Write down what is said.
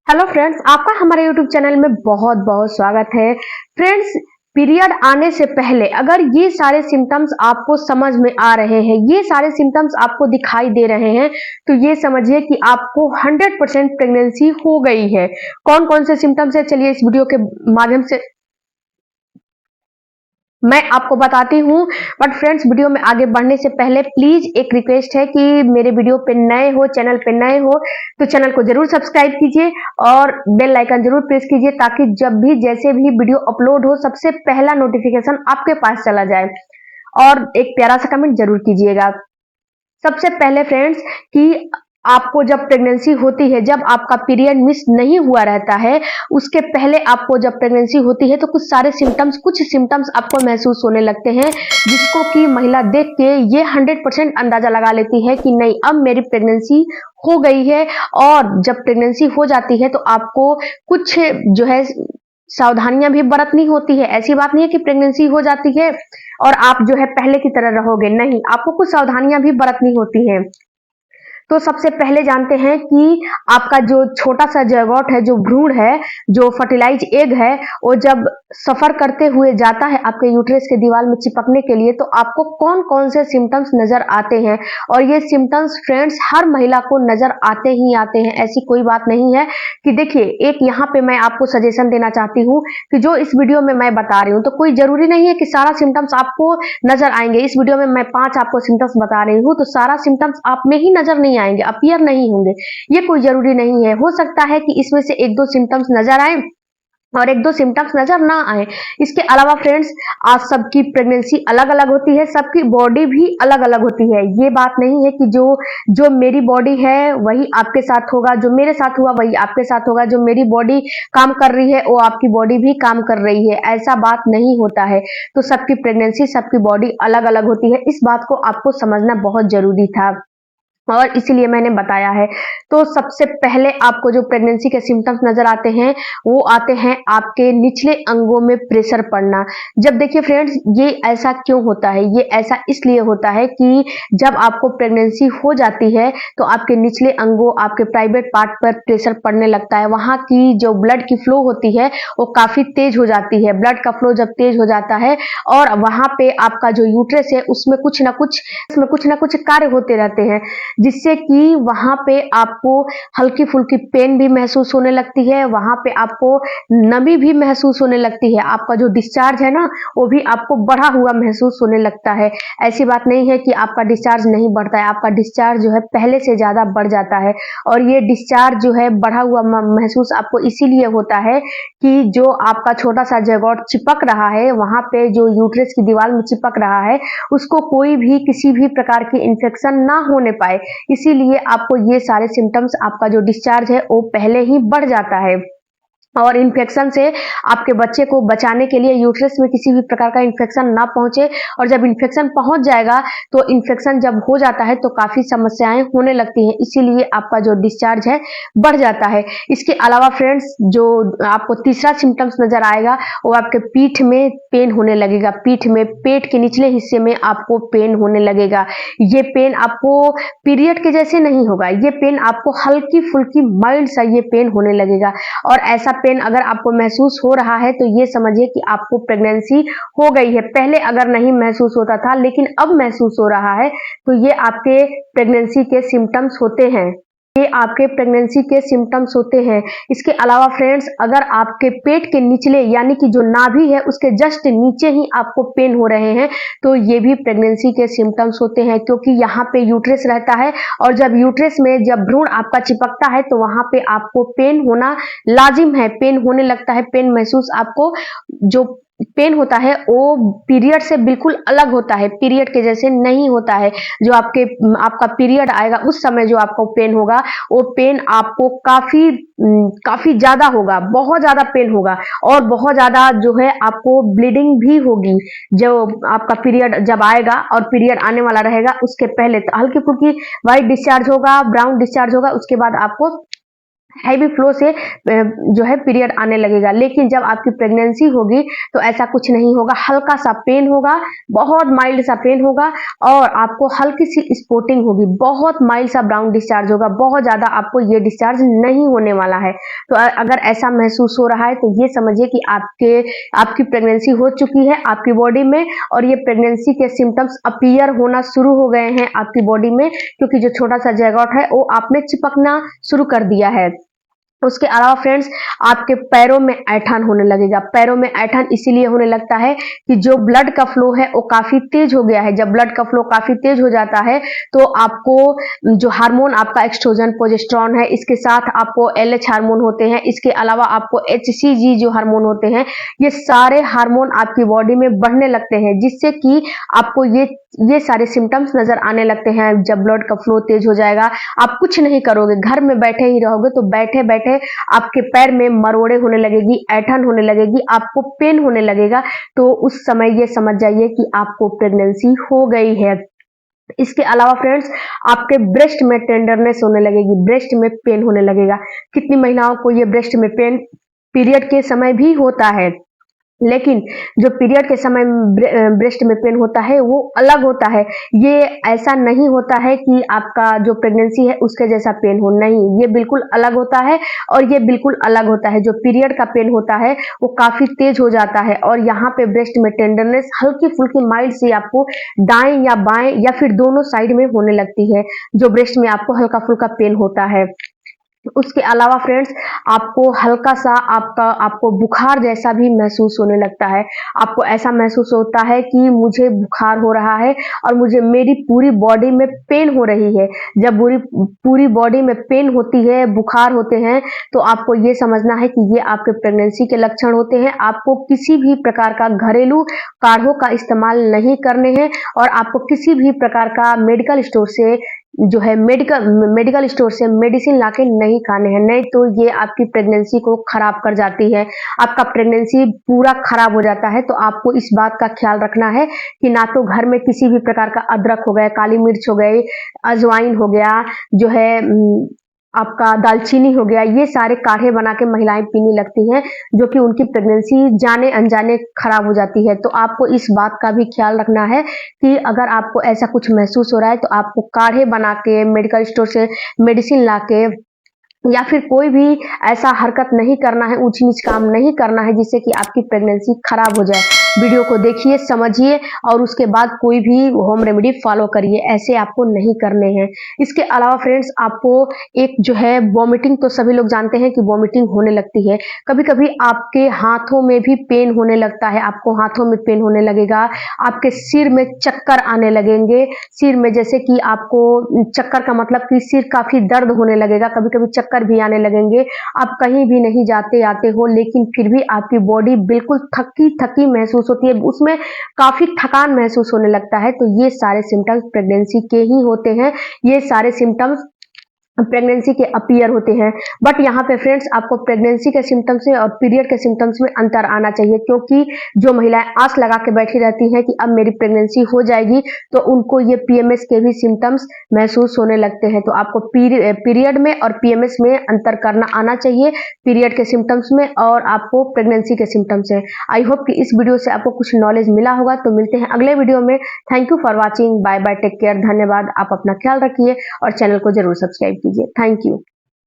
Hello friends, आपका हमारे YouTube channel में बहुत बहुत स्वागत है। फ्रेंड्स, पीरियड आने से पहले अगर ये सारे सिम्टम्स आपको समझ में आ रहे हैं, ये सारे सिम्टम्स आपको दिखाई दे रहे हैं, तो ये समझिए कि आपको 100% प्रेगनेंसी हो गई है। कौन कौन से सिम्टम्स है, चलिए इस वीडियो के माध्यम से मैं आपको बताती हूँ। बट फ्रेंड्स, वीडियो में आगे बढ़ने से पहले प्लीज एक रिक्वेस्ट है कि मेरे वीडियो पे नए हो, चैनल पे नए हो तो चैनल को जरूर सब्सक्राइब कीजिए और बेल आइकन जरूर प्रेस कीजिए, ताकि जब भी जैसे भी वीडियो अपलोड हो सबसे पहला नोटिफिकेशन आपके पास चला जाए। और एक प्यारा सा कमेंट जरूर कीजिएगा। सबसे पहले फ्रेंड्स, कि आपको जब प्रेगनेंसी होती है, जब आपका पीरियड मिस नहीं हुआ रहता है, उसके पहले आपको जब प्रेगनेंसी होती है तो कुछ सिम्टम्स आपको महसूस होने लगते हैं, जिसको कि महिला देख के ये 100% अंदाजा लगा लेती है कि नहीं, अब मेरी प्रेगनेंसी हो गई है। और जब प्रेगनेंसी हो जाती है तो आपको कुछ जो है सावधानियां भी बरतनी होती है। ऐसी बात नहीं है कि प्रेगनेंसी हो जाती है और आप जो है पहले की तरह रहोगे, नहीं, आपको कुछ सावधानियां भी बरतनी होती हैं। तो सबसे पहले जानते हैं कि आपका जो छोटा सा ज़ायगोट है, जो भ्रूण है, जो फर्टिलाइज एग है, वो जब सफर करते हुए जाता है आपके यूट्रस के दीवार में चिपकने के लिए, तो आपको कौन कौन से सिम्टम्स नजर आते हैं। और ये सिम्टम्स फ्रेंड्स हर महिला को नजर आते ही आते हैं, ऐसी कोई बात नहीं है। कि देखिए, एक यहाँ पे मैं आपको सजेशन देना चाहती हूँ कि जो इस वीडियो में मैं बता रही हूँ, तो कोई जरूरी नहीं है कि सारा सिम्टम्स आपको नजर आएंगे। इस वीडियो में मैं 5 आपको सिम्टम्स बता रही हूँ, तो सारा सिम्टम्स आप में ही नजर नहीं आएंगे, अपीयर नहीं होंगे, ये कोई जरूरी नहीं है। हो सकता है कि इसमें से एक दो सिम्टम्स नजर आए और एक दो सिम्टम्स नजर ना आए। इसके अलावा फ्रेंड्स, आज सबकी प्रेगनेंसी अलग अलग होती है, सबकी बॉडी भी अलग अलग होती है। ये बात नहीं है कि जो जो मेरी बॉडी है वही आपके साथ होगा, जो मेरे साथ हुआ वही आपके साथ होगा, जो मेरी बॉडी काम कर रही है वो आपकी बॉडी भी काम कर रही है, ऐसा बात नहीं होता है। तो सबकी प्रेगनेंसी, सबकी बॉडी अलग अलग होती है, इस बात को आपको समझना बहुत जरूरी था और इसीलिए मैंने बताया है। तो सबसे पहले आपको जो प्रेगनेंसी के सिम्टम्स नजर आते हैं, वो आते हैं आपके निचले अंगों में प्रेशर पड़ना। जब देखिए फ्रेंड्स, ये ऐसा क्यों होता है, ये ऐसा इसलिए होता है कि जब आपको प्रेगनेंसी हो जाती है तो आपके निचले अंगों, आपके प्राइवेट पार्ट पर प्रेशर पड़ने लगता है। वहां की जो ब्लड की फ्लो होती है वो काफी तेज हो जाती है। ब्लड का फ्लो जब तेज हो जाता है और वहां पे आपका जो यूट्रस है उसमें कुछ ना कुछ कार्य होते रहते हैं, जिससे कि वहां पे आपको हल्की फुल्की पेन भी महसूस होने लगती है, वहां पे आपको नमी भी महसूस होने लगती है, आपका जो डिस्चार्ज है ना वो भी आपको बढ़ा हुआ महसूस होने लगता है। ऐसी बात नहीं है कि आपका डिस्चार्ज नहीं बढ़ता है, आपका डिस्चार्ज जो है पहले से ज्यादा बढ़ जाता है। और ये डिस्चार्ज जो है बढ़ा हुआ महसूस आपको इसीलिए होता है कि जो आपका छोटा सा ज़ायगोट चिपक रहा है, वहां पे जो यूट्रस की दीवार में चिपक रहा है, उसको कोई भी किसी भी प्रकार की इंफेक्शन ना होने पाए, इसीलिए आपको ये सारे सिम्टम्स, आपका जो डिस्चार्ज है वो पहले ही बढ़ जाता है। और इन्फेक्शन से आपके बच्चे को बचाने के लिए यूट्रस में किसी भी प्रकार का इन्फेक्शन ना पहुंचे, और जब इन्फेक्शन पहुंच जाएगा तो इन्फेक्शन जब हो जाता है तो काफी समस्याएं होने लगती हैं, इसीलिए आपका जो डिस्चार्ज है बढ़ जाता है। इसके अलावा फ्रेंड्स, जो आपको तीसरा सिम्टम्स नजर आएगा वो आपके पीठ में पेन होने लगेगा, पीठ में, पेट के निचले हिस्से में आपको पेन होने लगेगा। ये पेन आपको पीरियड के जैसे नहीं होगा, ये पेन आपको हल्की फुल्की माइल्ड सा ये पेन होने लगेगा। और ऐसा पेन अगर आपको महसूस हो रहा है तो ये समझिए कि आपको प्रेगनेंसी हो गई है। पहले अगर नहीं महसूस होता था लेकिन अब महसूस हो रहा है, तो ये आपके प्रेगनेंसी के सिम्टम्स होते हैं, ये आपके प्रेगनेंसी के सिम्टम्स होते हैं। इसके अलावा फ्रेंड्स, अगर आपके पेट के निचले यानी कि जो नाभि है उसके जस्ट नीचे ही आपको पेन हो रहे हैं, तो ये भी प्रेगनेंसी के सिम्टम्स होते हैं, क्योंकि यहाँ पे यूट्रस रहता है और जब यूट्रस में जब भ्रूण आपका चिपकता है तो वहां पे आपको पेन होना लाजिम है, पेन होने लगता है। पेन महसूस आपको, जो पेन होता है वो पीरियड से बिल्कुल अलग होता है, पीरियड के जैसे नहीं होता है। जो आपका पीरियड आएगा उस समय जो आपको पेन होगा, वो पेन आपको काफी ज्यादा होगा, बहुत ज्यादा पेन होगा और बहुत ज्यादा जो है आपको ब्लीडिंग भी होगी। जो आपका पीरियड जब आएगा और पीरियड आने वाला रहेगा उसके पहले तो हल्की फुल्की व्हाइट डिस्चार्ज होगा, ब्राउन डिस्चार्ज होगा, उसके बाद आपको हैवी फ्लो से जो है पीरियड आने लगेगा। लेकिन जब आपकी प्रेगनेंसी होगी तो ऐसा कुछ नहीं होगा, हल्का सा पेन होगा, बहुत माइल्ड सा पेन होगा और आपको हल्की सी स्पॉटिंग होगी, बहुत माइल्ड सा ब्राउन डिस्चार्ज होगा, बहुत ज़्यादा आपको ये डिस्चार्ज नहीं होने वाला है। तो अगर ऐसा महसूस हो रहा है तो ये समझिए कि आपकी प्रेगनेंसी हो चुकी है आपकी बॉडी में और ये प्रेगनेंसी के सिम्टम्स अपीयर होना शुरू हो गए हैं आपकी बॉडी में, क्योंकि जो छोटा सा जैगॉट है वो आपने चिपकना शुरू कर दिया है। उसके अलावा फ्रेंड्स आपके पैरों में ऐंठन होने लगेगा। पैरों में ऐंठन इसीलिए होने लगता है कि जो ब्लड का फ्लो है वो काफी तेज हो गया है। जब ब्लड का फ्लो काफी तेज हो जाता है तो आपको जो हार्मोन आपका एस्ट्रोजन प्रोजेस्टेरॉन है, इसके साथ आपको एलएच हार्मोन होते हैं, इसके अलावा आपको एचसीजी जो हार्मोन होते हैं, ये सारे हार्मोन आपकी बॉडी में बढ़ने लगते हैं, जिससे कि आपको ये सारे सिम्टम्स नजर आने लगते हैं। जब ब्लड का फ्लो तेज हो जाएगा, आप कुछ नहीं करोगे, घर में बैठे ही रहोगे तो बैठे बैठे आपके पैर में मरोड़े होने लगेगी, ऐंठन होने लगेगी, आपको पेन होने लगेगा। तो उस समय ये समझ जाइए कि आपको प्रेगनेंसी हो गई है। इसके अलावा फ्रेंड्स आपके ब्रेस्ट में टेंडरनेस होने लगेगी, ब्रेस्ट में पेन होने लगेगा। कितनी महिलाओं को ये ब्रेस्ट में पेन पीरियड के समय भी होता है, लेकिन जो पीरियड के समय ब्रेस्ट में पेन होता है वो अलग होता है। ये ऐसा नहीं होता है कि आपका जो प्रेगनेंसी है उसके जैसा पेन हो, नहीं, ये बिल्कुल अलग होता है और ये बिल्कुल अलग होता है। जो पीरियड का पेन होता है वो काफी तेज हो जाता है और यहाँ पे ब्रेस्ट में टेंडरनेस हल्की फुल्की माइल्ड सी आपको दाएं या बाएं या फिर दोनों साइड में होने लगती है, जो ब्रेस्ट में आपको हल्का फुल्का पेन होता है। उसके अलावा फ्रेंड्स आपको हल्का सा आपको बुखार जैसा भी महसूस होने लगता है। आपको ऐसा महसूस होता है कि मुझे बुखार हो रहा है और मुझे मेरी पूरी बॉडी में पेन हो रही है। जब पूरी बॉडी में पेन होती है, बुखार होते हैं, तो आपको ये समझना है कि ये आपके प्रेगनेंसी के लक्षण होते हैं। आपको किसी भी प्रकार का घरेलू काढ़ों का इस्तेमाल नहीं करने हैं और आपको किसी भी प्रकार का मेडिकल स्टोर से जो है मेडिकल स्टोर से मेडिसिन लाके नहीं खाने हैं, नहीं तो ये आपकी प्रेगनेंसी को खराब कर जाती है, आपका प्रेगनेंसी पूरा खराब हो जाता है। तो आपको इस बात का ख्याल रखना है कि ना तो घर में किसी भी प्रकार का अदरक हो गया, काली मिर्च हो गई, अजवाइन हो गया, जो है आपका दालचीनी हो गया, ये सारे काढ़े बना के महिलाएं पीने लगती हैं, जो कि उनकी प्रेगनेंसी जाने अनजाने खराब हो जाती है। तो आपको इस बात का भी ख्याल रखना है कि अगर आपको ऐसा कुछ महसूस हो रहा है तो आपको काढ़े बना के मेडिकल स्टोर से मेडिसिन ला के या फिर कोई भी ऐसा हरकत नहीं करना है, ऊंच नीच काम नहीं करना है जिससे कि आपकी प्रेगनेंसी खराब हो जाए। वीडियो को देखिए, समझिए और उसके बाद कोई भी होम रेमेडी फॉलो करिए, ऐसे आपको नहीं करने हैं। इसके अलावा फ्रेंड्स आपको एक जो है वॉमिटिंग, तो सभी लोग जानते हैं कि वॉमिटिंग होने लगती है। कभी कभी आपके हाथों में भी पेन होने लगता है, आपको हाथों में पेन होने लगेगा, आपके सिर में चक्कर आने लगेंगे, सिर में जैसे कि आपको चक्कर का मतलब कि सिर काफी दर्द होने लगेगा, कभी कभी चक्कर भी आने लगेंगे। आप कहीं भी नहीं जाते आते हो लेकिन फिर भी आपकी बॉडी बिल्कुल थकी थकी महसूस होती है, उसमें काफी थकान महसूस होने लगता है। तो ये सारे सिम्टम्स प्रेगनेंसी के ही होते हैं, ये सारे सिम्टम्स प्रेगनेंसी के अपीयर होते हैं। बट यहाँ पे फ्रेंड्स आपको प्रेगनेंसी के सिम्टम्स में और पीरियड के सिम्टम्स में अंतर आना चाहिए, क्योंकि जो महिलाएं आस लगा के बैठी रहती हैं कि अब मेरी प्रेगनेंसी हो जाएगी तो उनको ये पीएमएस के भी सिम्टम्स महसूस होने लगते हैं। तो आपको पीरियड में और पीएमएस में अंतर करना आना चाहिए, पीरियड के सिम्टम्स में और आपको प्रेगनेंसी के सिम्टम्स में। आई होप कि इस वीडियो से आपको कुछ नॉलेज मिला होगा। तो मिलते हैं अगले वीडियो में। Thank you for watching, bye bye, take care, धन्यवाद। आप अपना ख्याल रखिए और चैनल को जरूर सब्सक्राइब कीजिए। Thank you.